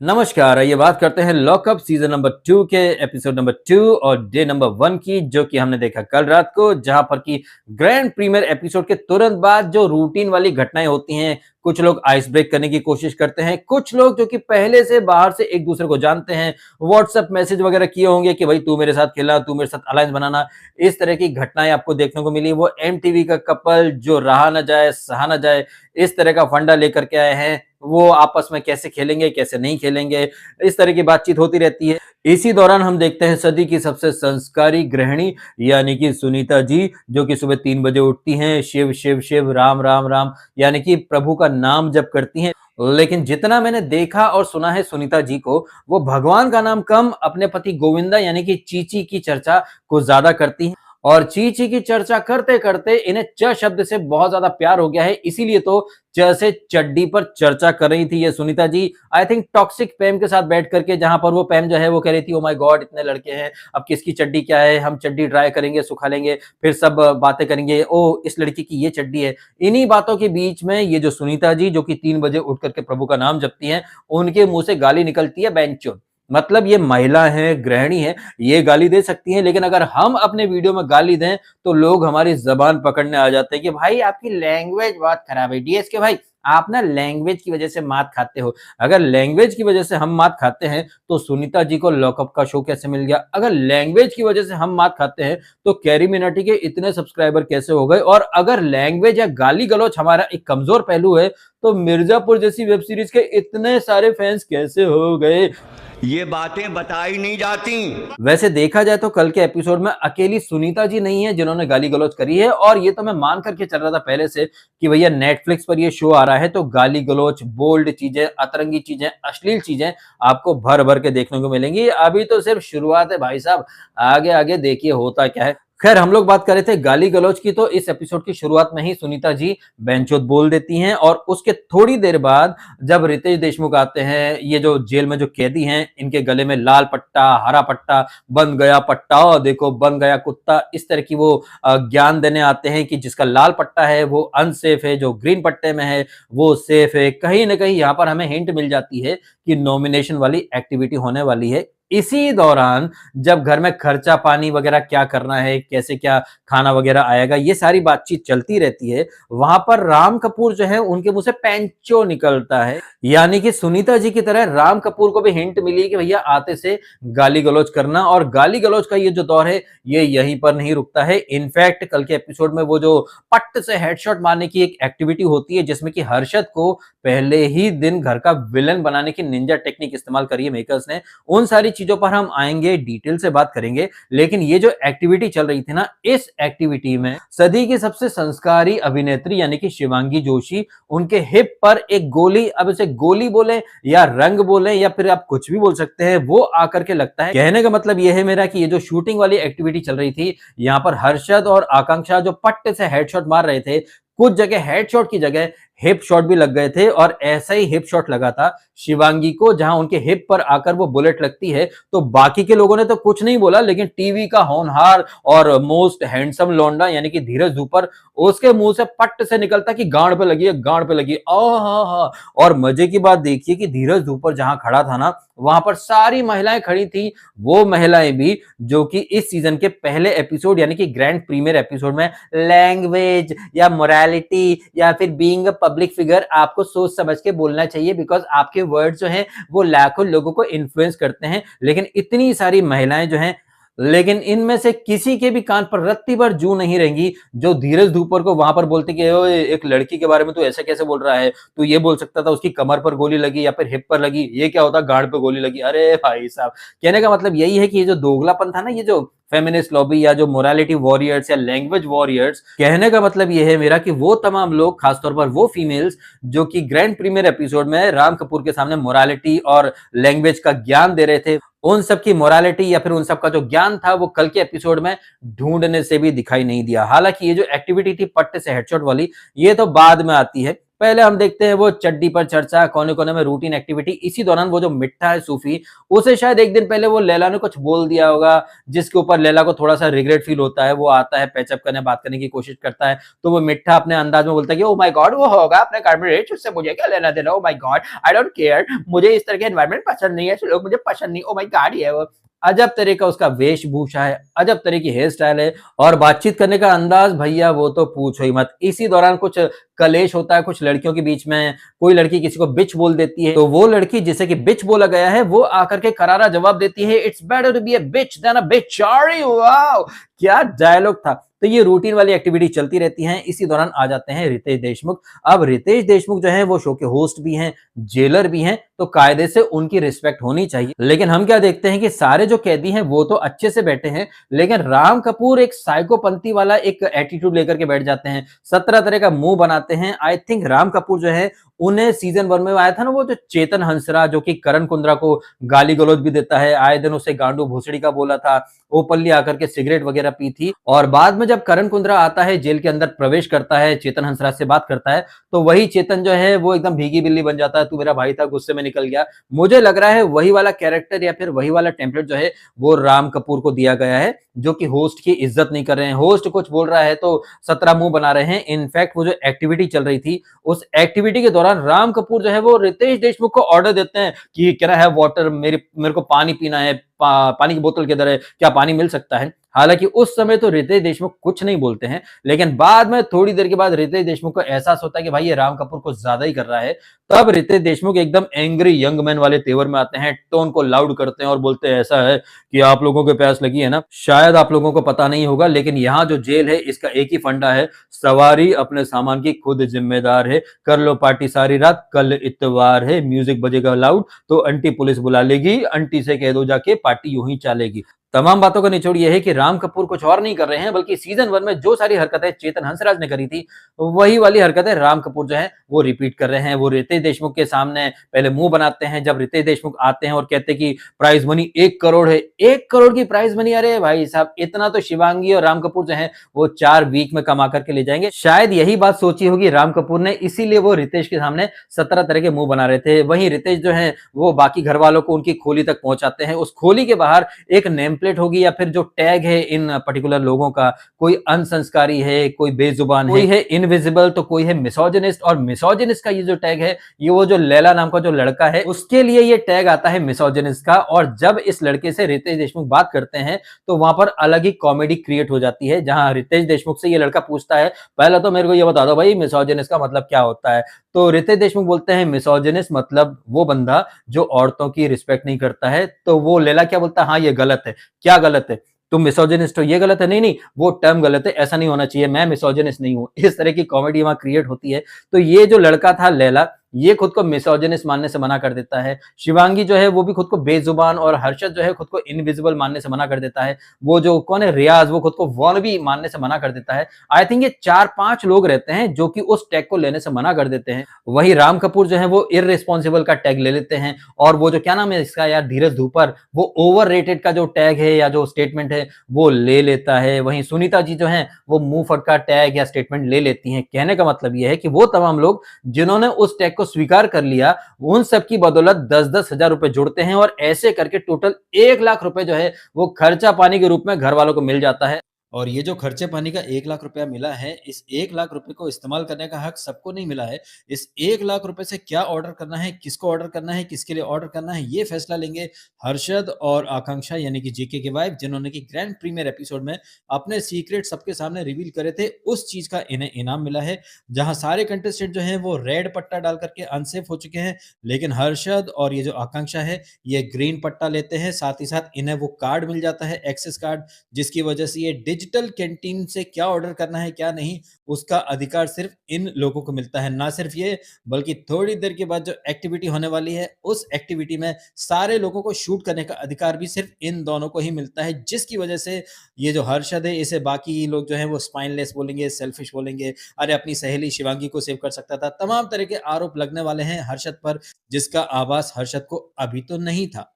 नमस्कार, आइए बात करते हैं लॉकअप सीजन नंबर 2 के एपिसोड नंबर 2 और डे नंबर 1 की, जो कि हमने देखा कल रात को, जहां पर कि ग्रैंड प्रीमियर एपिसोड के तुरंत बाद जो रूटीन वाली घटनाएं होती हैं, कुछ लोग आइस ब्रेक करने की कोशिश करते हैं, कुछ लोग जो कि पहले से बाहर से एक दूसरे को जानते हैं, व्हाट्सएप मैसेज वगैरह किए होंगे कि भाई तू मेरे साथ खेलना, तू मेरे साथ अलायंस बनाना। इस तरह की घटनाएं आपको देखने को मिली। वो एमटीवी का कपल जो रहा न जाए सहा न जाए, इस तरह का फंडा लेकर के आए हैं। वो आपस में कैसे खेलेंगे, कैसे नहीं खेलेंगे, इस तरह की बातचीत होती रहती है। इसी दौरान हम देखते हैं सदी की सबसे संस्कारी गृहिणी यानी कि सुनीता जी, जो कि सुबह 3 बजे उठती हैं, शिव शिव शिव, राम राम राम, यानी कि प्रभु का नाम जप करती हैं। लेकिन जितना मैंने देखा और सुना है सुनीता जी को, वो भगवान का नाम कम, अपने पति गोविंदा यानी कि चीची की चर्चा को ज्यादा करती हैं। और ची की चर्चा करते करते इन्हें च शब्द से बहुत ज्यादा प्यार हो गया है, इसीलिए तो च से चड्डी पर चर्चा कर रही थी ये Sunita ji. I think toxic पैम के साथ बैठ करके, जहां पर वो पैम जो है वो कह रही थी, ओ माय गॉड इतने लड़के हैं, अब किसकी चड्डी क्या है, हम चड्डी ड्राई करेंगे, सुखा लेंगे, फिर सब बातें करेंगे, ओ इस लड़की की ये चड्डी है। इन्हीं बातों के बीच में ये जो सुनीता जी, जो कि 3 बजे उठ करके प्रभु का नाम जपती हैं, उनके मुंह से गाली निकलती है, बेंचो। मतलब ये महिला है, गृहिणी है, ये गाली दे सकती हैं, लेकिन अगर हम अपने वीडियो में गाली दें तो लोग हमारी जबान पकड़ने आ जाते हैं कि भाई आपकी लैंग्वेज बहुत खराब है। डीएस के भाई, आप ना लैंग्वेज की वजह से मात खाते हो। अगर लैंग्वेज की वजह से हम मात खाते हैं तो सुनीता जी को लॉकअप का शो कैसे मिल गया? अगर लैंग्वेज की वजह से हम मात खाते हैं तो कैरी मिनाटी के इतने सब्सक्राइबर कैसे हो गए? और अगर लैंग्वेज या गाली गलौज हमारा एक कमजोर पहलू है तो मिर्जापुर जैसी वेब सीरीज के इतने सारे फैंस कैसे हो गए? ये बातें बताई नहीं जाती। वैसे देखा जाए तो कल के एपिसोड में अकेली सुनीता जी नहीं है जिन्होंने गाली गलौज करी है, और ये तो मैं मान करके चल रहा था पहले से कि भैया नेटफ्लिक्स पर ये शो आ रहा है तो गाली गलौज, बोल्ड चीजें, अतरंगी चीजें, अश्लील चीजें आपको भर भर के देखने को मिलेंगी। अभी तो सिर्फ शुरुआत है भाई साहब, आगे आगे देखिए होता क्या है। खैर, हम लोग बात कर रहे थे गाली गलौज की, तो इस एपिसोड की शुरुआत में ही सुनीता जी बेंचोत बोल देती हैं, और उसके थोड़ी देर बाद जब रितेश देशमुख आते हैं, ये जो जेल में जो कैदी हैं, इनके गले में लाल पट्टा, हरा पट्टा, बन गया पट्टा, देखो बन गया कुत्ता, इस तरह की वो ज्ञान देने आते हैं कि जिसका लाल पट्टा है वो अनसेफ है, जो ग्रीन पट्टे में है वो सेफ है। कहीं ना कहीं यहाँ पर हमें हिंट मिल जाती है कि नॉमिनेशन वाली एक्टिविटी होने वाली है। इसी दौरान जब घर में खर्चा पानी वगैरह क्या करना है, कैसे क्या खाना वगैरह आएगा, ये सारी बातचीत चलती रहती है। वहां पर राम कपूर जो है उनके मुंह से पैंचो निकलता है, यानी कि सुनीता जी की तरह राम कपूर को भी हिंट मिली कि भैया आते से गाली गलौज करना। और गाली गलौज का ये जो दौर है ये यहीं पर नहीं रुकता है। इनफैक्ट कल के एपिसोड में वो जो पट्ट से हेडशॉट मारने की एक एक्टिविटी होती है, जिसमें कि हर्षद को पहले ही दिन घर का विलन बनाने की निंजा टेक्निक इस्तेमाल करी है मेकर्स ने। उन सारी चीजों पर हम आएंगे, डिटेल से बात करेंगे। लेकिन ये जो एक्टिविटी चल रही थी ना, इस एक्टिविटी में सदी की सबसे संस्कारी अभिनेत्री यानी कि शिवांगी जोशी, उनके हिप पर एक गोली, अब इसे गोली बोले या रंग बोले या फिर आप कुछ भी बोल सकते हैं, वो आकर के लगता है। कहने का मतलब यह है मेरा कि ये जो शूटिंग वाली एक्टिविटी चल रही थी, यहाँ पर हर्षद और आकांक्षा जो पट्टे से हेडशॉट मार रहे थे, कुछ जगह हेडशॉट की जगह हिप शॉट भी लग गए थे। और ऐसा ही हिप शॉट लगा था शिवांगी को, जहां उनके हिप पर आकर वो बुलेट लगती है। तो बाकी के लोगों ने तो कुछ नहीं बोला, लेकिन टीवी का होनहार और मोस्ट हैंडसम लौंडा यानी कि धीरज धूपर, उसके मुंह से पट्ट से निकलता कि गांड पे लगी है, गांड पे लगी। और मजे की बात देखिए कि धीरज धूपर जहां खड़ा था ना, वहां पर सारी महिलाएं खड़ी थी। वो महिलाएं भी जो कि इस सीजन के पहले एपिसोड यानी कि ग्रैंड प्रीमियर एपिसोड में लैंग्वेज या मोरालिटी या फिर बीइंग अ पब्लिक फिगर आपको सोच समझ के बोलना चाहिए, बिकॉज आपके वर्ड जो हैं वो लाखों लोगों को इन्फ्लुएंस करते हैं। लेकिन इतनी सारी महिलाएं जो हैं, लेकिन इनमें से किसी के भी कान पर रत्ती भर जू नहीं रहेंगी जो धीरज धूपर को वहां पर बोलते कि ओए एक लड़की के बारे में तू ऐसे कैसे बोल रहा है, तू ये बोल सकता था उसकी कमर पर गोली लगी या फिर हिप पर लगी, ये क्या होता गांड पे गोली लगी। अरे भाई साहब, कहने का मतलब यही है कि ये जो दोगलापन था ना, ये जो फेमिनिस्ट लॉबी या जो मोरालिटी वॉरियर्स या लैंग्वेज वॉरियर्स, कहने का मतलब यह है मेरा कि वो तमाम लोग, खासतौर पर वो फीमेल्स जो कि ग्रैंड प्रीमियर एपिसोड में राम कपूर के सामने मोरालिटी और लैंग्वेज का ज्ञान दे रहे थे, उन सब की मोरालिटी या फिर उन सब का जो ज्ञान था वो कल के एपिसोड में ढूंढने से भी दिखाई नहीं दिया। हालांकि ये जो एक्टिविटी थी पट्टे से हेडशॉट वाली, ये तो बाद में आती है। पहले हम देखते हैं वो चड्डी पर चर्चा, कोने-कोने में रूटीन एक्टिविटी। इसी दौरान वो जो मिट्ठा है सूफी, उसे शायद एक दिन पहले वो लैला ने कुछ बोल दिया होगा, जिसके ऊपर लैला को थोड़ा-सा रिग्रेट फील होता है। वो आता है, पैचअप करने, बात करने की कोशिश करता है, तो वो मिट्ठा अपने अंदाज में बोलता है कि ओह माय गॉड! वो होगा अपने कार्बोरेट, उससे मुझे क्या लेना-देना? Oh my God! I don't care, मुझे इस तरह के एनवायरनमेंट पसंद नहीं है, ऐसे लोग मुझे पसंद नहीं। ओह माय गॉड! ये वो अजब तरह का उसका वेशभूषा है, अजब तरह की हेयर स्टाइल है और बातचीत करने का अंदाज भैया वो तो पूछो ही मत। इसी दौरान कुछ कलेश होता है कुछ लड़कियों के बीच में, कोई लड़की किसी को बिच बोल देती है, तो वो लड़की जिसे कि बिच बोला गया है, वो आकर के करारा जवाब देती है, it's better to be a bitch than a bitch. अरे वाओ! क्या डायलॉग था। तो ये रूटीन वाली एक्टिविटी चलती रहती हैं। इसी दौरान आ जाते हैं रितेश देशमुख। अब रितेश देशमुख जो है वो शो के होस्ट भी हैं, जेलर भी हैं, तो कायदे से उनकी रिस्पेक्ट होनी चाहिए। लेकिन हम क्या देखते हैं कि सारे जो कैदी हैं वो तो अच्छे से बैठे हैं, लेकिन राम कपूर एक साइकोपंथी वाला एक एटीट्यूड लेकर के बैठ जाते हैं। 17 तरह का मुंह बनाते हैं। आई थिंक राम कपूर जो है उन्हें सीजन 1 में आया था ना वो जो चेतन हंसराज जो कि करण कुंद्रा को गाली गलौज भी देता है, आए दिन उसे गांडू भोसड़ी का बोला था, ओपनली आकर के सिगरेट वगैरह पी थी। और बाद में जब करण कुंद्रा आता है जेल के अंदर प्रवेश करता है, चेतन हंसराज से बात करता है, तो वही चेतन जो है वो एकदम भीगी बिल्ली बन जाता है, तू मेरा भाई था गुस्से में निकल गया। मुझे लग रहा है वही वाला कैरेक्टर या फिर वही वाला टेम्पलेट जो है वो राम कपूर को दिया गया है, जो कि होस्ट की इज्जत नहीं कर रहे हैं। होस्ट कुछ बोल रहा है तो 17 मुंह बना रहे हैं। इनफैक्ट वो जो एक्टिविटी चल रही थी, उस एक्टिविटी के दौरान राम कपूर जो है वो रितेश देशमुख को ऑर्डर देते हैं कि कैन आई हैव वाटर, मेरे को पानी पीना है, पानी की बोतल किधर है, क्या पानी मिल सकता है। हालांकि उस समय तो रितेश देशमुख कुछ नहीं बोलते हैं, लेकिन बाद में थोड़ी देर के बाद रितेश देशमुख को एहसास होता है कि भाई ये राम कपूर कुछ ज्यादा ही कर रहा है। तब रितेश देशमुख एकदम एंग्री यंग मैन वाले तेवर में आते हैं, टोन को लाउड करते हैं और बोलते हैं ऐसा है कि आप लोगों के प्यास लगी है ना, शायद आप लोगों को पता नहीं होगा, लेकिन यहाँ जो जेल है इसका एक ही फंडा है, सवारी अपने सामान की खुद जिम्मेदार है, कर लो पार्टी सारी रात, कल इतवार है, म्यूजिक बजेगा लाउड तो आंटी पुलिस बुला लेगी, आंटी से कह दो जाके पार्टी यूं ही चलेगी। तमाम बातों का निचोड़ यह है कि राम कपूर कुछ और नहीं कर रहे हैं, बल्कि सीजन 1 में जो सारी हरकतें चेतन हंसराज ने करी थी, वही वाली हरकतें राम कपूर जो है वो रिपीट कर रहे हैं। वो रितेश देशमुख के सामने पहले मुंह बनाते हैं, जब रितेश देशमुख आते हैं और कहते हैं कि प्राइज मनी 1 करोड़ है, 1 करोड़ की प्राइज मनी, अरे भाई साहब इतना तो शिवांगी और राम कपूर जो है वो 4 वीक में कमा करके ले जाएंगे। शायद यही बात सोची होगी राम कपूर ने, इसीलिए वो रितेश के सामने 17 तरह के मुंह बना रहे थे। वहीं रितेश जो है वो बाकी घर वालों को उनकी खोली तक पहुंचाते हैं। उस खोली के बाहर एक नेम प्लेट होगी या फिर जो टैग है इन पर्टिकुलर लोगों का, कोई अनसंस्कारी है, कोई बेजुबान है, कोई है इनविजिबल, तो कोई है मिसोजिनिस्ट। और मिसोजिनिस्ट का ये जो टैग है, ये वो जो लैला नाम का जो लड़का है उसके लिए ये टैग आता है मिसोजिनिस्ट का। और जब इस लड़के से रितेश देशमुख बात करते हैं तो वहां पर अलग ही कॉमेडी क्रिएट हो जाती है, जहां रितेश देशमुख से ये लड़का पूछता है पहले तो मेरे को ये बता दो भाई मिसोजिनिस्ट का मतलब क्या होता है। तो रितेश देशमुख बोलते हैं मिसोजिनिस्ट मतलब वो बंदा जो औरतों की रिस्पेक्ट नहीं करता है। तो वो लैला क्या बोलता है, हाँ ये गलत है। क्या गलत है? तुम मिसोजिनिस्ट हो, ये गलत है। नहीं नहीं, वो टर्म गलत है, ऐसा नहीं होना चाहिए, मैं मिसोजिनिस्ट नहीं हूं। इस तरह की कॉमेडी वहां क्रिएट होती है। तो ये जो लड़का था लैला, ये खुद को मिसोजिनिस्ट मानने से मना कर देता है। शिवांगी जो है वो भी खुद को बेजुबान, और हर्षद जो है खुद को इनविजिबल मानने से मना कर देता है। वो जो कौन है रियाज, वो खुद को वॉनबी मानने से मना कर देता है। आई थिंक ये 4-5 लोग रहते हैं जो कि उस टैग को लेने से मना कर देते हैं। वही राम कपूर जो है वो इररिस्पॉन्सिबल का टैग ले लेते हैं। और वो जो क्या नाम है इसका यार, धीरज धूपर, वो ओवररेटेड का जो टैग है या जो स्टेटमेंट है वो ले लेता है। वहीं सुनीता जी जो है वो मुंह फटका टैग या स्टेटमेंट ले लेती हैं। कहने का मतलब ये है कि वो तमाम लोग जिन्होंने उस टैग को स्वीकार कर लिया, उन सब की बदौलत 10-10 हजार रुपए जुड़ते हैं और ऐसे करके टोटल 1 लाख रुपए जो है वो खर्चा पानी के रूप में घर वालों को मिल जाता है। और ये जो खर्चे पानी का 1 लाख रुपया मिला है, इस 1 लाख रुपए को इस्तेमाल करने का हक सबको नहीं मिला है। इस 1 लाख रुपए से क्या ऑर्डर करना है, किसको ऑर्डर करना है, किसके लिए ऑर्डर करना है, ये फैसला लेंगे हर्षद और आकांक्षा यानी कि जेके की वाइफ, जिन्होंने कि ग्रैंड प्रीमियर एपिसोड में अपने सीक्रेट सबके सामने रिवील करे थे। उस चीज का इन्हें इनाम मिला है, जहां सारे कंटेस्टेंट जो हैं वो रेड पट्टा डाल करके अनसेफ हो चुके हैं, लेकिन हर्षद और ये जो आकांक्षा है ये ग्रीन पट्टा लेते हैं। साथ ही साथ इन्हें वो कार्ड मिल जाता है, एक्सेस कार्ड, जिसकी वजह से ये डिजिटल कैंटीन से क्या ऑर्डर करना है क्या नहीं, उसका अधिकार सिर्फ इन लोगों को मिलता है। ना सिर्फ ये, बल्कि थोड़ी देर के बाद जो एक्टिविटी होने वाली है, उस एक्टिविटी में सारे लोगों को शूट करने का अधिकार भी सिर्फ इन दोनों को ही मिलता है, जिसकी वजह से ये जो हर्षद है इसे बाकी लोग जो है वो स्पाइनलेस बोलेंगे, सेल्फिश बोलेंगे, अरे अपनी सहेली शिवांगी को सेव कर सकता था। तमाम तरह के आरोप लगने वाले हैं हर्षद पर, जिसका आभास हर्षद को अभी तो नहीं था।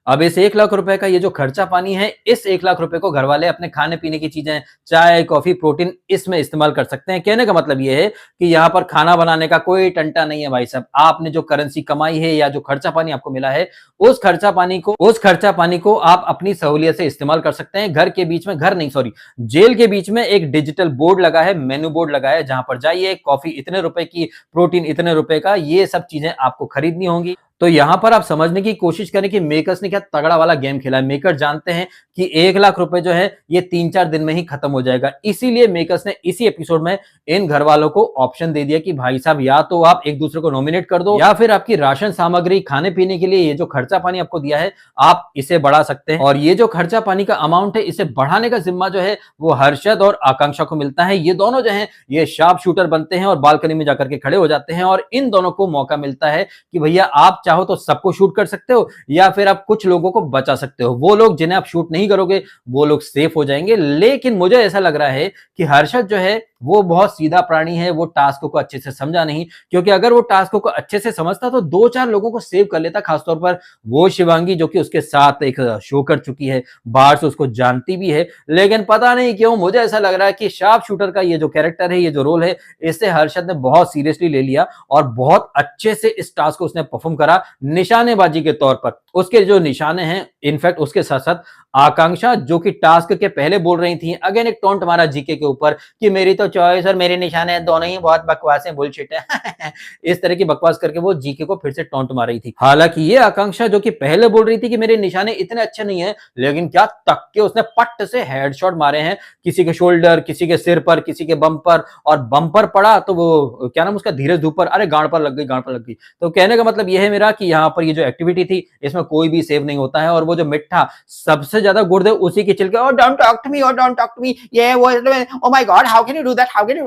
अब इस 1 लाख रुपए का ये जो खर्चा पानी है, इस 1 लाख रुपए को घरवाले अपने खाने-पीने की चीजें, चाय, कॉफी, प्रोटीन इसमें इस्तेमाल कर सकते हैं। कहने का मतलब ये है कि यहाँ पर खाना बनाने का कोई टंटा नहीं है भाई साहब। आपने जो करेंसी कमाई है या जो खर्चा पानी आपको मिला है, उस खर्चा पानी को आप अपनी सहूलियत से इस्तेमाल कर सकते हैं। घर के बीच में, घर नहीं सॉरी, जेल के बीच में एक डिजिटल बोर्ड लगा है, मेनू बोर्ड लगा है, जहां पर जाइए, कॉफी इतने रुपए की, प्रोटीन इतने रुपए का, ये सब चीजें आपको खरीदनी होंगी। तो यहां पर आप समझने की कोशिश करें कि मेकर्स ने क्या तगड़ा वाला गेम खेला है। मेकर जानते हैं कि 1 लाख रुपए जो है ये 3-4 दिन में ही खत्म हो जाएगा। इसीलिए मेकर्स ने इसी एपिसोड में इन घर वालों को ऑप्शन दे दिया कि भाई साहब या तो आप एक दूसरे को नॉमिनेट कर दो या फिर आपकी राशन सामग्री, खाने पीने के लिए ये जो खर्चा पानी आपको दिया है आप इसे बढ़ा सकते हैं। और ये जो खर्चा पानी का अमाउंट है इसे बढ़ाने का जिम्मा जो है वो हर्षद और आकांक्षा को मिलता है। ये दोनों जो है ये शार्प शूटर बनते हैं और बालकनी में जाकर के खड़े हो जाते हैं और इन दोनों को मौका मिलता है कि भैया आप चाहो तो सबको शूट कर सकते हो या फिर आप कुछ लोगों को बचा सकते हो। वो लोग जिन्हें आप शूट नहीं करोगे वो लोग सेफ हो जाएंगे। लेकिन मुझे ऐसा लग रहा है कि हर्षद जो है वो बहुत सीधा प्राणी है, वो टास्क को अच्छे से समझा नहीं, क्योंकि अगर वो टास्क को अच्छे से समझता तो 2-4 लोगों को सेव कर लेता, खासतौर पर वो शिवांगी जो कि उसके साथ एक शो कर चुकी है, बाहर से उसको जानती भी है। लेकिन पता नहीं क्यों मुझे ऐसा लग रहा है कि शार्प शूटर का ये जो कैरेक्टर है, ये जो रोल है, इसे हर्षद ने बहुत सीरियसली ले लिया और बहुत अच्छे से इस टास्क को उसने परफॉर्म करा निशानेबाजी के तौर पर। उसके जो निशाने हैं, इनफैक्ट उसके साथ साथ आकांक्षा जो कि टास्क के पहले बोल रही थी, अगेन एक टोंट मारा जीके के ऊपर कि मेरी तो चॉइस और मेरे निशाने दोनों ही बहुत बकवास है, बुलशिट है। इस तरह की बकवास करके वो जीके को फिर से टोंट मार रही थी। हालांकि ये आकांक्षा जो कि पहले बोल रही थी कि मेरे निशाने इतने अच्छे नहीं है, लेकिन क्या तक के उसने पट्ट से हेडशॉट मारे हैं, किसी के शोल्डर, किसी के सिर पर, किसी के बम पर, और बम पर पड़ा तो वो क्या नाम उसका, धीरज धूपर, अरे गांड पर लग गई, गांड पर लग गई। तो कहने का मतलब यह है मेरा कि यहाँ पर ये जो एक्टिविटी थी इसमें कोई भी सेव नहीं होता है। और वो जो मिठा सबसे ज्यादा गुर्दे उसी की चिल्के, oh don't talk to me, oh don't talk to me, yeah oh my god how can you do that, how can you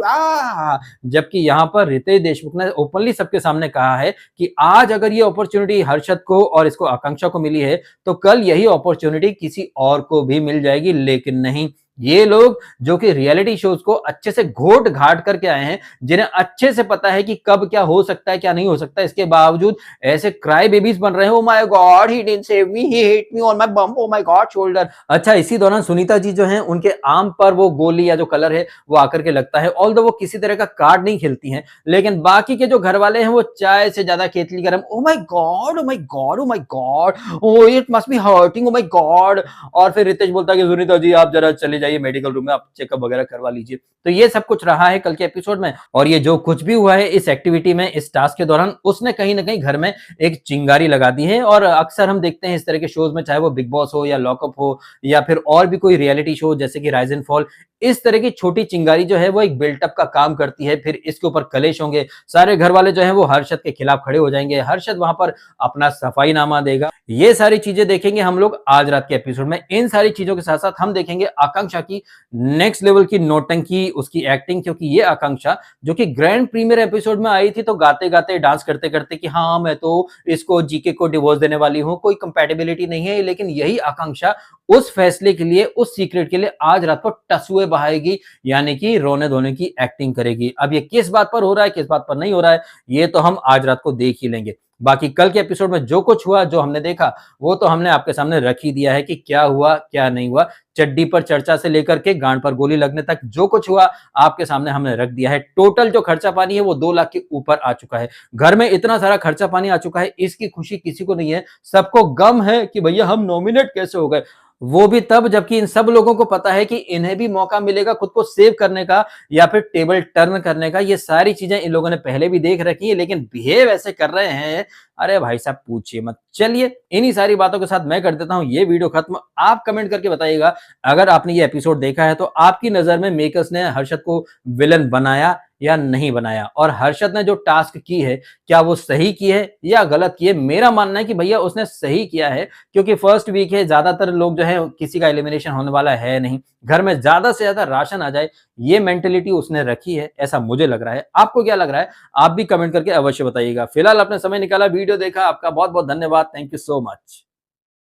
जबकि यहाँ पर रितेश देशमुख ने ओपनली सबके सामने कहा है कि आज अगर ये अपॉर्चुनिटी हर्षद को और इसको आकांक्षा को मिली है तो कल यही अपॉर्चुनिटी किसी और को भी मिल जाएगी। लेकिन नहीं, ये लोग जो कि रियलिटी शोज को अच्छे से घोट घाट करके आए हैं, जिन्हें अच्छे से पता है कि कब क्या हो सकता है क्या नहीं हो सकता, इसके बावजूद ऐसे क्राई बेबीज बन रहे हैं। ओ my God he didn't save me, he hit me on my bomb, O my God shoulder. अच्छा, इसी दौरान सुनीता जी जो हैं उनके आर्म पर वो गोली या जो कलर है वो आकर के लगता है। ऑल्दो वो किसी तरह का कार्ड नहीं खेलती हैं, लेकिन बाकी के जो घर वाले हैं वो चाय से ज्यादा केतली गरम। Oh my god, oh my god, oh my god, oh it must be hurting, oh my god. और फिर रितेश बोलता है कि सुनीता जी आप जरा चले जाइए मेडिकल रूम में, आप चेकअप वगैरह करवा लीजिए। तो ये सब कुछ रहा है कल के एपिसोड में। और ये जो कुछ भी हुआ है इस एक्टिविटी में, इस टास्क के दौरान, उसने कहीं ना कहीं घर में एक चिंगारी लगा दी है। और अक्सर हम देखते हैं इस तरह के शोज में, चाहे वो बिग बॉस हो या लॉकअप हो या फिर और भी कोई रियलिटी शो जैसे कि राइज एंड फॉल, इस तरह की छोटी चिंगारी जो है वो एक बिल्टअप का काम करती है। फिर इसके ऊपर कलेश होंगे, सारे घर वाले जो है वो हर्षद के खिलाफ खड़े हो जाएंगे, हर्षद वहां पर अपना सफाईनामा देगा। ये सारी चीजें देखेंगे हम लोग आज रात के एपिसोड में। इन सारी चीजों के साथ साथ हम देखेंगे आकांक्षा की नेक्स्ट लेवल की नौटंकी, उसकी एक्टिंग, क्योंकि ये आकांक्षा जो कि ग्रैंड प्रीमियर एपिसोड में आई थी तो गाते गाते डांस करते करते कि हाँ मैं तो इसको जीके को डिवोर्स देने वाली हूं, कोई कंपैटिबिलिटी नहीं है, लेकिन यही आकांक्षा उस फैसले के लिए, उस सीक्रेट के लिए आज रात को टसुए बहाएगी, यानी कि रोने धोने की एक्टिंग करेगी। अब ये किस बात पर हो रहा है, किस बात पर नहीं हो रहा है, ये तो हम आज रात को देख ही लेंगे। बाकी कल के एपिसोड में जो कुछ हुआ, जो हमने देखा, वो तो हमने आपके सामने रख ही दिया है कि क्या हुआ क्या नहीं हुआ। चड्डी पर चर्चा से लेकर के गांड पर गोली लगने तक जो कुछ हुआ आपके सामने हमने रख दिया है। टोटल जो खर्चा पानी है वो 2 लाख के ऊपर आ चुका है। घर में इतना सारा खर्चा पानी आ चुका है, इसकी खुशी किसी को नहीं है। सबको गम है कि भैया हम नॉमिनेट कैसे हो गए, वो भी तब जबकि इन सब लोगों को पता है कि इन्हें भी मौका मिलेगा खुद को सेव करने का या फिर टेबल टर्न करने का। ये सारी चीजें इन लोगों ने पहले भी देख रखी है, लेकिन बिहेव ऐसे कर रहे हैं, अरे भाई साहब पूछिए मत। चलिए इन्हीं सारी बातों के साथ मैं कर देता हूं ये वीडियो खत्म। आप कमेंट करके बताइएगा अगर आपने ये एपिसोड देखा है तो आपकी नजर में मेकर्स ने हर्षद को विलन बनाया या नहीं बनाया, और हर्षद ने जो टास्क की है क्या वो सही की है या गलत की है। मेरा मानना है कि भैया उसने सही किया है, क्योंकि फर्स्ट वीक है, ज्यादातर लोग जो है किसी का एलिमिनेशन होने वाला है नहीं, घर में ज्यादा से ज्यादा राशन आ जाए, ये मेंटेलिटी उसने रखी है, ऐसा मुझे लग रहा है। आपको क्या लग रहा है आप भी कमेंट करके अवश्य बताइएगा। फिलहाल आपने समय निकाला, वीडियो देखा, आपका बहुत बहुत धन्यवाद। Thank you so much.